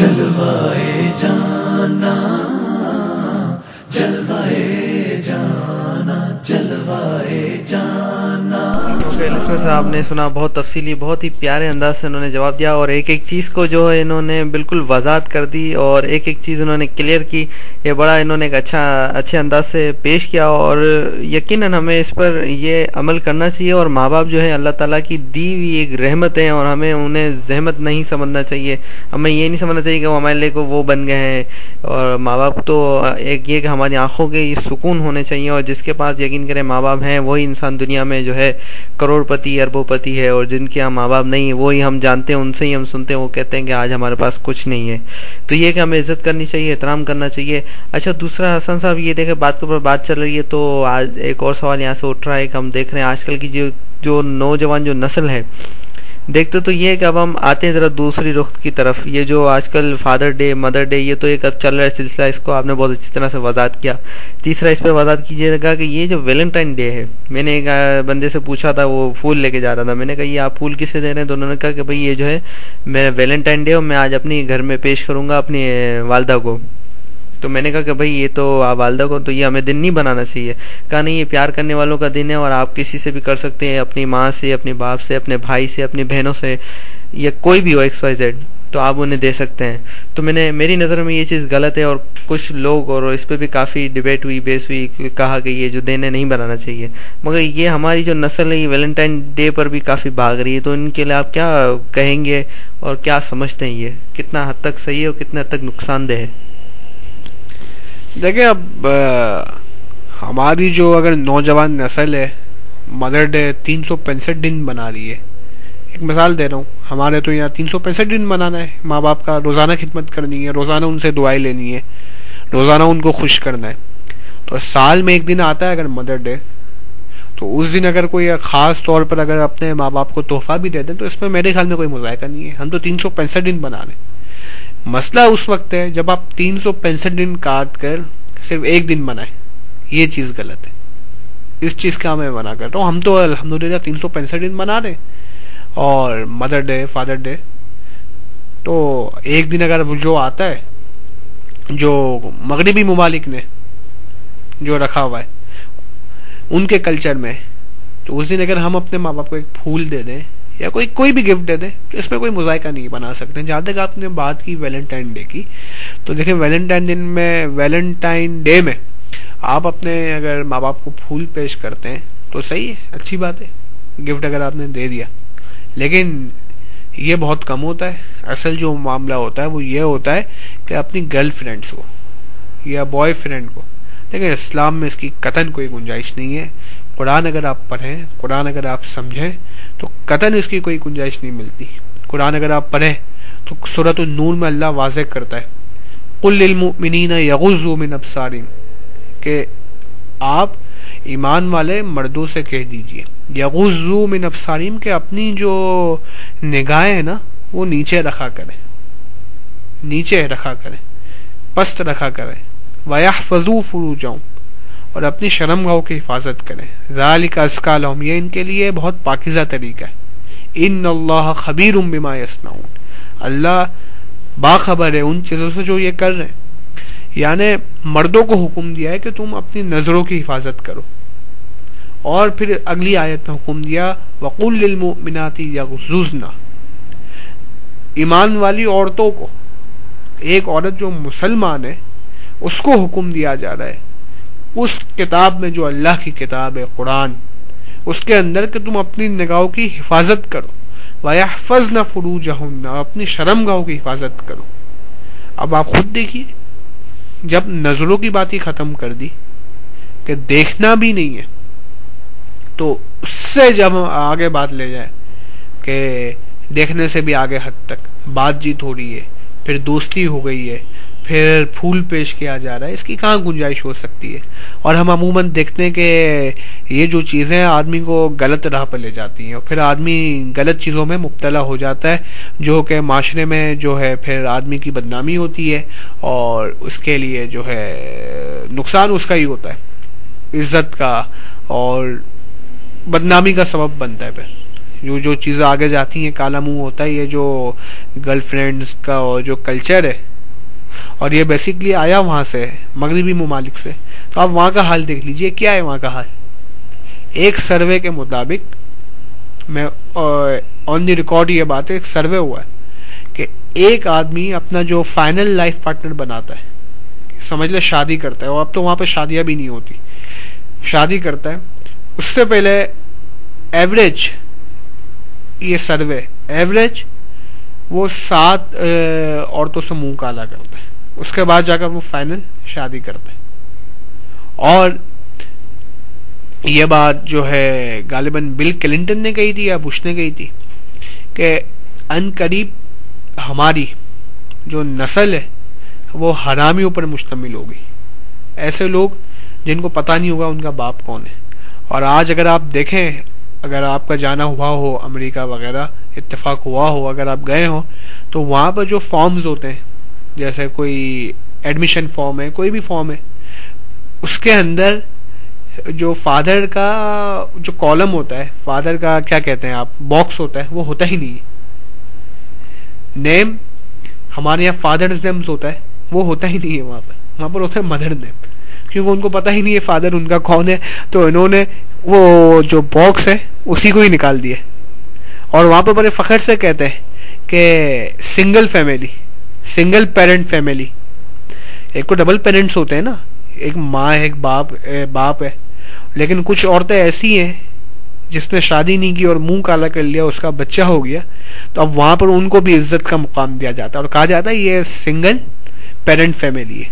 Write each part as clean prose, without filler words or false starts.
जलवाए जाना, जलवाए जाना, जलवाए जाना। लिस्टर साहब ने सुना, बहुत तफसीली, बहुत ही प्यारे अंदाज से उन्होंने जवाब दिया और एक एक चीज़ को जो है इन्होंने बिल्कुल वजाहत कर दी और एक एक चीज़ उन्होंने क्लियर की। ये बड़ा इन्होंने एक अच्छे अंदाज से पेश किया और यकीनन हमें इस पर ये अमल करना चाहिए। और माँ बाप जो है अल्लाह ताला की दी हुई एक रहमत है और हमें उन्हें जहमत नहीं समझना चाहिए। हमें ये नहीं समझना चाहिए कि वो हमारे लिए को वो बन गए हैं। और माँ बाप तो एक ये कि हमारी आंखों के ये सुकून होने चाहिए और जिसके पास यकीन करें माँ बाप हैं वही इंसान दुनिया में जो है करोड़पति अरबोपति है। और जिनके यहाँ माँ बाप नहीं है वही हम जानते हैं, उनसे ही हम सुनते हैं, वो कहते हैं कि आज हमारे पास कुछ नहीं है। तो ये कि हमें इज्जत करनी चाहिए, एहतराम करना चाहिए। अच्छा, दूसरा हसन साहब ये देखें बात के ऊपर बात चल रही है तो आज एक और सवाल यहाँ से उठ रहा है कि हम देख रहे हैं आजकल की जो नौजवान जो नस्ल है, देखते तो ये है कि अब हम आते हैं ज़रा दूसरी रुख की तरफ। ये जो आजकल फादर डे, मदर डे, ये तो एक अब चल रहा है सिलसिला, इसको आपने बहुत अच्छी तरह से वजाहत किया। तीसरा इस पर वजाहत कीजिएगा कि ये जो वैलेंटाइन डे है, मैंने एक बंदे से पूछा था, वो फूल लेके जा रहा था। मैंने कहा ये आप फूल किसे दे रहे हैं? तो उन्होंने कहा कि भाई ये जो है मेरा वैलेंटाइन डे और मैं आज अपनी घर में पेश करूँगा अपनी वालदा को। तो मैंने कहा कि भाई ये तो आप वालदा को तो ये हमें दिन नहीं बनाना चाहिए। कहा नहीं, ये प्यार करने वालों का दिन है और आप किसी से भी कर सकते हैं, अपनी माँ से, अपने बाप से, अपने भाई से, अपनी बहनों से, या कोई भी हो XYZ, तो आप उन्हें दे सकते हैं। तो मेरी नज़र में ये चीज़ गलत है और कुछ लोग, और इस पर भी काफ़ी डिबेट हुई, बहस हुई, कहा कि ये जो दिन है नहीं बनाना चाहिए। मगर ये हमारी जो नस्ल है ये वैलेंटाइन डे पर भी काफ़ी भाग रही है। तो इनके लिए आप क्या कहेंगे और क्या समझते हैं, ये कितना हद तक सही है और कितना हद तक नुकसानदेह है? देखिए, अब हमारी जो अगर नौजवान नस्ल है मदर डे 365 दिन बना रही है। एक मिसाल दे रहा हूँ, हमारे तो यहाँ 365 दिन मनाना है, माँ बाप का रोज़ाना खिदमत करनी है, रोज़ाना उनसे दुआएं लेनी है, रोज़ाना उनको खुश करना है। तो साल में एक दिन आता है अगर मदर डे, तो उस दिन अगर कोई ख़ास तौर पर अगर अपने माँ बाप को तोहफा भी दे दें तो इसमें मेरे ख्याल में कोई मुज़ायका नहीं है। हम तो 365 दिन बना रहे हैं। मसला उस वक्त है जब आप 365 दिन काट कर सिर्फ एक दिन बनाए, ये चीज़ गलत है। इस चीज़ का मैं मना कर रहा हूँ। हम तो अल्हम्दुलिल्लाह 365 दिन बना रहे और मदर डे, फादर डे, तो एक दिन अगर जो आता है जो मगरिबी मुमालिक ने जो रखा हुआ है उनके कल्चर में, तो उस दिन अगर हम अपने माँ बाप को एक फूल दे दें या कोई भी गिफ्ट दे दें तो इसमें कोई मुज़ायका नहीं बना सकते। जहाँ तक आपने बात की वैलेंटाइन डे की, तो देखिए वैलेंटाइन डे में आप अपने अगर माँ बाप को फूल पेश करते हैं तो सही है, अच्छी बात है, गिफ्ट अगर आपने दे दिया। लेकिन ये बहुत कम होता है। असल जो मामला होता है वो ये होता है कि अपनी गर्लफ्रेंड्स को या बॉयफ्रेंड को, देखिए इस्लाम में इसकी कतन कोई गुंजाइश नहीं है। कुरान अगर आप पढ़ें, कुरान अगर आप समझें तो कतन इसकी कोई गुंजाइश नहीं मिलती। कुरान अगर आप पढ़ें तो सूरत नूर में अल्लाह वाज़ेह करता है, कुल लिल मुमिनीना यगुज़्ज़ू मिन अब्सारिहिम, कि आप ईमान वाले मर्दों से कह दीजिए यगुज़्ज़ू मिन अब्सारिहिम, के अपनी जो निगाहें हैं ना वो नीचे रखा करें, नीचे रखा करें, पस्त रखा करें। वयहफ़ज़ू फ़ुरूजहुम, और अपनी शर्मगाहों की हिफाजत करें। ज़ालिका अज़का लहुम, ये इनके लिए बहुत पाकीज़ा तरीका है। इन्नल्लाह ख़बीरुम बिमा यस्नऊन, अल्लाह बाखबर है उन चीज़ों से जो ये कर रहे हैं। यानी मर्दों को हुक्म दिया है कि तुम अपनी नज़रों की हिफाजत करो। और फिर अगली आयत में हुक्म दिया वक़ुल लिल मुमिनाति यग़ज़ुज़ना, ईमान वाली औरतों को, एक औरत जो मुसलमान है उसको हुक्म दिया जा रहा है उस किताब में जो अल्लाह की किताब है कुरान, उसके अंदर कि तुम अपनी निगाहों की हिफाजत करो। वयहफ़ज़्न फ़ुरूजहुन्ना, अपनी शर्मगाहों की हिफाजत करो। अब आप खुद देखिए, जब नजरों की बात ही खत्म कर दी कि देखना भी नहीं है, तो उससे जब हम आगे बात ले जाए कि देखने से भी आगे हद तक बातचीत हो रही है, फिर दोस्ती हो गई है, फिर फूल पेश किया जा रहा है, इसकी कहाँ गुंजाइश हो सकती है। और हम अमूमन देखते हैं कि ये जो चीज़ें आदमी को गलत राह पर ले जाती हैं और फिर आदमी गलत चीज़ों में मुब्तला हो जाता है, जो कि माशरे में जो है फिर आदमी की बदनामी होती है और उसके लिए जो है नुकसान उसका ही होता है, इज्जत का, और बदनामी का सबब बनता है। फिर जो चीज़ें आगे जाती हैं काला मुंह होता है, ये जो गर्लफ्रेंड्स का और जो कल्चर है, और ये बेसिकली आया वहाँ से, मगरबी ममालिक से। तो आप वहाँ का हाल देख लीजिए, क्या है वहाँ का हाल। एक सर्वे के मुताबिक, मैं ऑन द रिकॉर्ड ये बात है, एक सर्वे हुआ है कि एक आदमी अपना जो फाइनल लाइफ पार्टनर बनाता है, समझ ले शादी करता है, और अब तो वहाँ पे शादियाँ भी नहीं होती, शादी करता है, उससे पहले एवरेज, ये सर्वे एवरेज वो 7 औरतों से मुंह काला करता है, उसके बाद जाकर वो फाइनल शादी करता है। और ये बात जो है गालिबन बिल क्लिंटन ने कही थी या बुश ने कही थी कि अनकरीब हमारी जो नस्ल है वो हरामियों पर मुश्तमिल होगी, ऐसे लोग जिनको पता नहीं होगा उनका बाप कौन है। और आज अगर आप देखें, अगर आपका जाना हुआ हो अमेरिका वगैरह, इत्तेफाक हुआ हो, अगर आप गए हो, तो वहाँ पर जो फॉर्म्स होते हैं, जैसे कोई एडमिशन फॉर्म है, कोई भी फॉर्म है, उसके अंदर जो फादर का जो कॉलम होता है, फादर का क्या कहते हैं आप, बॉक्स होता है, वो होता ही नहीं है। नेम, हमारे यहाँ फादर्स नेम्स होता है, वो होता ही नहीं है वहाँ पर होता है मदर नेम, क्योंकि उनको पता ही नहीं है फादर उनका कौन है, तो इन्होंने वो जो बॉक्स है उसी को ही निकाल दिया। और वहाँ पर बड़े फख्र से कहते हैं कि single family, single parent family, एक तो डबल पेरेंट्स होते हैं ना, एक माँ है, एक बाप है, लेकिन कुछ औरतें ऐसी हैं जिसने शादी नहीं की और मुंह काला कर लिया, उसका बच्चा हो गया, तो अब वहां पर उनको भी इज्जत का मुकाम दिया जाता है और कहा जाता है ये सिंगल पेरेंट फैमिली है,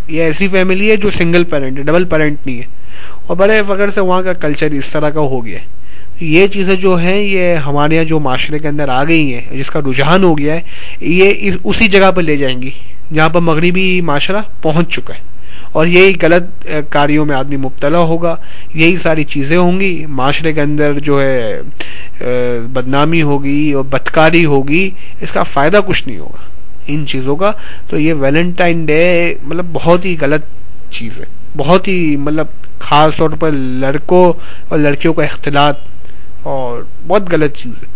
ये ऐसी फैमिली है जो सिंगल पेरेंट है, डबल पेरेंट नहीं है। और बड़े फख्र से वहाँ का कल्चर इस तरह का हो गया है। ये चीज़ें जो हैं ये हमारे यहाँ जो माशरे के अंदर आ गई हैं, जिसका रुझान हो गया है, ये उसी जगह पर ले जाएंगी जहाँ पर मगरिबी माशरा पहुँच चुका है, और यही गलत कार्यों में आदमी मुब्तला होगा, यही सारी चीज़ें होंगी, माशरे के अंदर जो है बदनामी होगी और बदकारी होगी, इसका फ़ायदा कुछ नहीं होगा इन चीज़ों का। तो ये वैलेंटाइन डे मतलब बहुत ही गलत चीज़ है, बहुत ही मतलब ख़ास तौर पर लड़कों और लड़कियों का इख्तिलात, और बहुत गलत चीज़ है।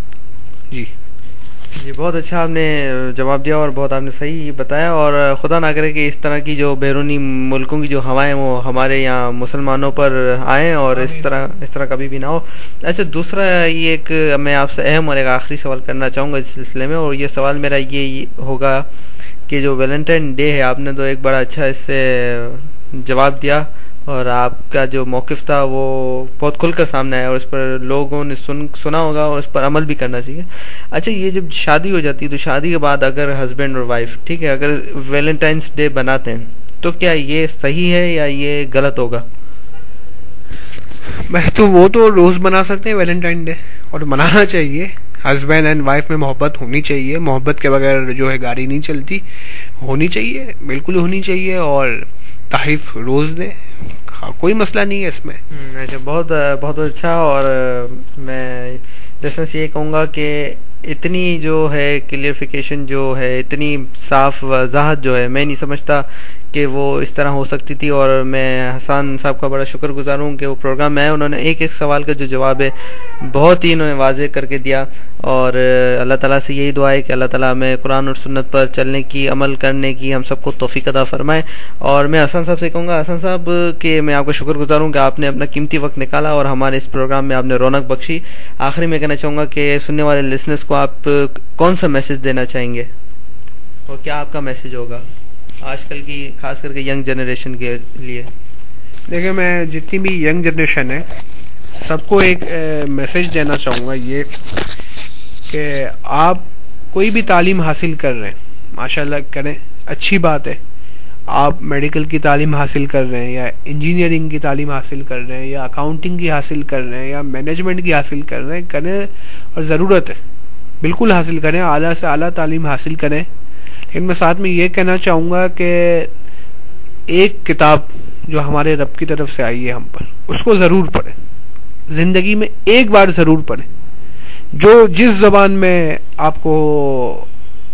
जी, बहुत अच्छा आपने जवाब दिया और बहुत आपने सही बताया, और खुदा ना करे कि इस तरह की जो बैरूनी मुल्कों की जो हवाएं वो हमारे यहाँ मुसलमानों पर आएँ और इस तरह कभी भी ना हो। अच्छा, दूसरा ये एक मैं आपसे अहम और एक आखिरी सवाल करना चाहूँगा इस सिलसिले में, और ये सवाल मेरा ये होगा कि जो वैलेंटाइन डे है, आपने तो एक बड़ा अच्छा इससे जवाब दिया और आपका जो मौक़िफ़ था वो बहुत खुलकर सामने आया और इस पर लोगों ने सुना होगा और इस पर अमल भी करना चाहिए। अच्छा, ये जब शादी हो जाती है तो शादी के बाद अगर हस्बैंड और वाइफ, ठीक है, अगर वैलेंटाइंस डे बनाते हैं तो क्या ये सही है या ये गलत होगा? मैं तो वो तो रोज़ बना सकते हैं वैलेंटाइन डे, और मनाना चाहिए। हस्बैंड एंड वाइफ में मोहब्बत होनी चाहिए, मोहब्बत के बगैर जो है गाड़ी नहीं चलती, होनी चाहिए, बिल्कुल होनी चाहिए, और तारीफ रोज़ दें, हाँ, कोई मसला नहीं है इसमें। अच्छा, बहुत अच्छा। और मैं जैसे ये कहूँगा कि इतनी जो है क्लियरिफिकेशन जो है, इतनी साफ वजाहत जो है, मैं नहीं समझता कि वो इस तरह हो सकती थी, और मैं हसन साहब का बड़ा शुक्रगुजार हूँ कि वो प्रोग्राम में आए, उन्होंने एक एक सवाल का जो जवाब है बहुत ही इन्होंने वाज़ेह करके दिया। और अल्लाह ताला से यही दुआ है कि अल्लाह ताला हमें कुरान और सुन्नत पर चलने की, अमल करने की हम सबको तौफीक अता फरमाए। और मैं हसन साहब से कहूँगा, हसन साहब कि मैं आपका शुक्रगुजार हूँ कि आपने अपना कीमती वक्त निकाला और हमारे इस प्रोग्राम में आपने रौनक बख्शी। आखिरी में कहना चाहूँगा कि सुनने वाले लिसनर्स को आप कौन सा मैसेज देना चाहेंगे और क्या आपका मैसेज होगा आजकल की खास करके यंग जनरेशन के लिए? देखिए, मैं जितनी भी यंग जनरेशन है सबको एक मैसेज देना चाहूँगा, ये कि आप कोई भी तालीम हासिल कर रहे हैं, माशाल्लाह करें, अच्छी बात है। आप मेडिकल की तालीम हासिल कर रहे हैं या इंजीनियरिंग की तालीम हासिल कर रहे हैं या अकाउंटिंग की हासिल कर रहे हैं या मैनेजमेंट की हासिल कर रहे हैं, करें, और ज़रूरत है, बिल्कुल हासिल करें, आला से आला तालीम हासिल करें। लेकिन मैं साथ में ये कहना चाहूँगा कि एक किताब जो हमारे रब की तरफ से आई है हम पर, उसको ज़रूर पढ़ें, ज़िंदगी में एक बार ज़रूर पढ़ें। जो जिस ज़बान में आपको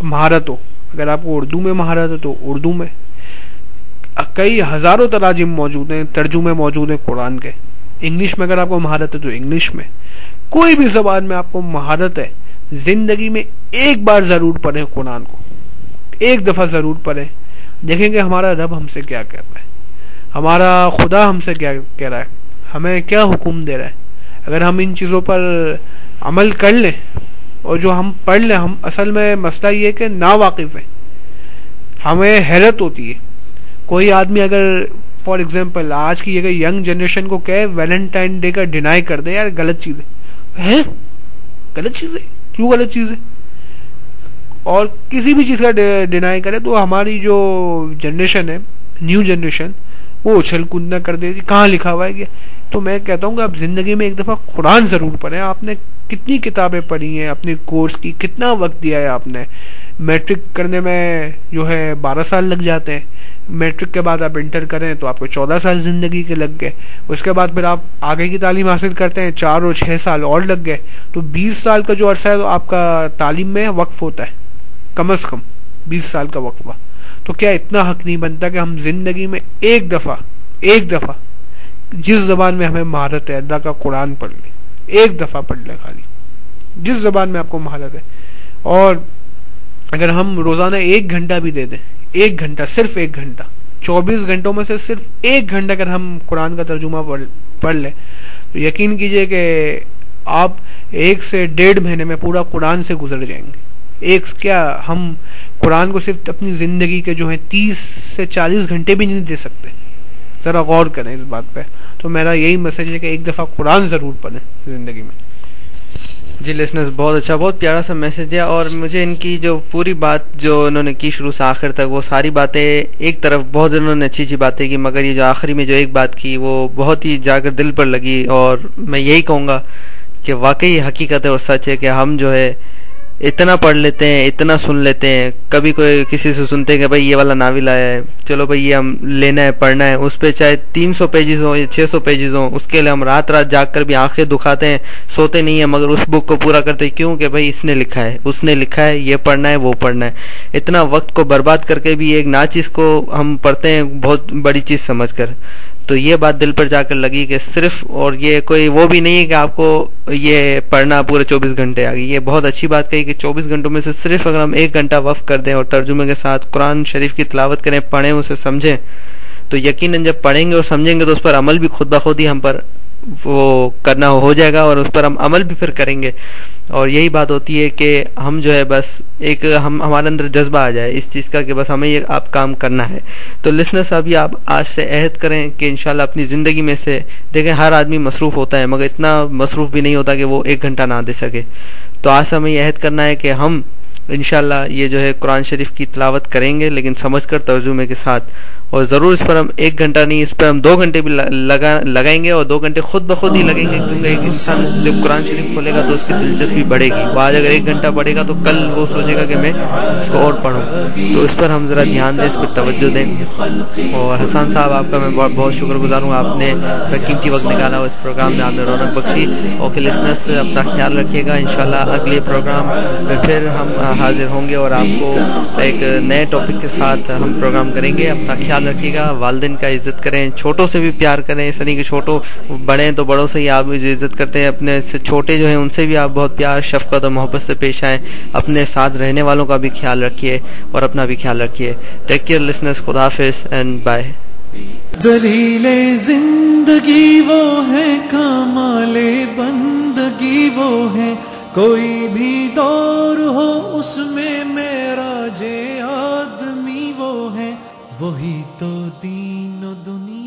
महारत हो, अगर आपको उर्दू में महारत हो तो उर्दू में, कई हज़ारों तराजिम मौजूद हैं, तर्जुमे मौजूद हैं कुरान के। इंग्लिश में अगर आपको महारत है तो इंग्लिश में, कोई भी ज़बान में आपको महारत है, जिंदगी में एक बार जरूर पढ़ें कुरान को, एक दफा जरूर पढ़ें। देखेंगे हमारा रब हमसे क्या कह रहा है, हमारा खुदा हमसे क्या कह रहा है, हमें क्या हुक्म दे रहा है। अगर हम इन चीज़ों पर अमल कर लें और जो हम पढ़ लें, हम असल में मसला ये है कि ना वाकिफ़ है। हमें हैरत होती है, कोई आदमी अगर फॉर एग्जांपल आज की जगह यंग जनरेशन को कहे वैलेंटाइन डे का डिनाई कर दे, यार गलत चीज़ है, गलत चीज़ है, क्यों गलत चीज़ है। और किसी भी चीज़ का डिनाई करे तो हमारी जो जनरेशन है, न्यू जनरेशन, वो उछल कूदना कर देती, कहाँ लिखा हुआ है क्या। तो मैं कहता हूँ कि आप जिंदगी में एक दफ़ा कुरान ज़रूर पढ़ें। आपने कितनी किताबें पढ़ी हैं अपने कोर्स की, कितना वक्त दिया है आपने। मैट्रिक करने में जो है 12 साल लग जाते हैं, मैट्रिक के बाद आप इंटर करें तो आपको 14 साल ज़िंदगी के लग गए, उसके बाद फिर आप आगे की तालीम हासिल करते हैं 4 और 6 साल और लग गए, तो 20 साल का जो अरसा है तो आपका तालीम में वक्फ होता है, कम से कम 20 साल का वक्फा। तो क्या इतना हक नहीं बनता कि हम जिंदगी में एक दफ़ा जिस जबान में हमें महारत है अल्लाह का कुरान पढ़ लें, एक दफ़ा पढ़ लें खाली, जिस जबान में आपको महारत है। और अगर हम रोज़ाना 1 घंटा भी दे दें, 1 घंटा, सिर्फ 1 घंटा, 24 घंटों में से सिर्फ 1 घंटा अगर हम कुरान का तर्जुमा पढ़ लें तो यकीन कीजिए कि आप 1 से 1.5 महीने में पूरा कुरान से गुजर जाएंगे। एक क्या, हम कुरान को सिर्फ अपनी ज़िंदगी के जो है 30 से 40 घंटे भी नहीं दे सकते। ज़रा गौर करें इस बात पे। तो मेरा यही मैसेज है कि एक दफ़ा कुरान ज़रूर पढ़ें ज़िंदगी में। जी लिसनर्स, बहुत अच्छा, बहुत प्यारा सा मैसेज दिया। और मुझे इनकी जो पूरी बात जो इन्होंने की शुरू से आखिर तक, वो सारी बातें एक तरफ बहुत इन्होंने अच्छी अच्छी बातें की, मगर ये जो आखिरी में जो एक बात की वो बहुत ही जाकर दिल पर लगी। और मैं यही कहूँगा कि वाकई हकीकत है और सच है कि हम जो है इतना पढ़ लेते हैं, इतना सुन लेते हैं। कभी कोई किसी से सुनते हैं कि भाई ये वाला नावल आया है, चलो भाई ये हम लेना है, पढ़ना है, उस पर चाहे 300 पेजेस हो या 600 पेजेस हो, उसके लिए हम रात रात जाग कर भी आंखें दुखाते हैं, सोते नहीं है, मगर उस बुक को पूरा करते हैं। क्यों? कि भाई इसने लिखा है, उसने लिखा है, ये पढ़ना है, वो पढ़ना है। इतना वक्त को बर्बाद करके भी एक ना चीज़ को हम पढ़ते हैं बहुत बड़ी चीज़ समझ कर। तो ये बात दिल पर जाकर लगी कि सिर्फ, और ये कोई वो भी नहीं है कि आपको ये पढ़ना पूरे 24 घंटे आ गई। ये बहुत अच्छी बात कही कि 24 घंटों में से सिर्फ अगर हम 1 घंटा वक्फ कर दें और तर्जुमे के साथ कुरान शरीफ की तिलावत करें, पढ़ें, उसे समझें, तो यकीनन जब पढ़ेंगे और समझेंगे तो उस पर अमल भी खुद ब खुद ही हम पर वो करना हो जाएगा और उस पर हम अमल भी फिर करेंगे। और यही बात होती है कि हम जो है बस एक हमारे अंदर जज्बा आ जाए इस चीज़ का कि बस हमें ये आप काम करना है। तो लिसनर्स, अभी आप आज से अहद करें कि इंशाल्लाह अपनी ज़िंदगी में से, देखें हर आदमी मसरूफ़ होता है मगर इतना मसरूफ़ भी नहीं होता कि वो 1 घंटा ना दे सके। तो आज से हमें यह अहद करना है कि हम इंशाल्लाह ये जो है कुरान शरीफ की तिलावत करेंगे, लेकिन समझकर तर्जुमे के साथ। और ज़रूर इस पर हम 1 घंटा नहीं, इस पर हम 2 घंटे भी लगाएंगे और 2 घंटे खुद ब खुद ही लगेंगे। क्योंकि एक इंसान जब कुरान शरीफ खोलेगा तो उसकी दिलचस्पी बढ़ेगी। वो आज अगर 1 घंटा पढ़ेगा तो कल वो सोचेगा कि मैं इसको और पढूं। तो इस पर हम ज़रा ध्यान दें, इस पर तवज्जो दें। और हसन साहब, आपका मैं बहुत बहुत शुक्रगुजार हूँ, आपने कीमती वक्त निकाला और इस प्रोग्राम में आपने रौनक बख्शी। और लिसनर्स, अपना ख्याल रखिएगा। इंशाल्लाह अगले प्रोग्राम में फिर हम हाजिर होंगे और आपको एक नए टॉपिक के साथ हम प्रोग्राम करेंगे। अपना ख्याल रखिएगा, वालिदैन का इज्जत करें, छोटों से भी प्यार करें। ऐसा नहीं कि छोटों बड़े तो बड़ों से ही आप जो इज्जत करते हैं, अपने से छोटे जो हैं उनसे भी आप बहुत प्यार, शफकत और मोहब्बत से पेश आएँ। अपने साथ रहने वालों का भी ख्याल रखिए और अपना भी ख्याल रखिए। टेक केयर लिसनर्स, खुदा हाफिज़ एंड बाय। दलीले जिंदगी वो है, कमाले बंदगी वो है, कोई भी दौर हो उसमें मेरा जे आदमी वो है, वही तो दीन दुनिया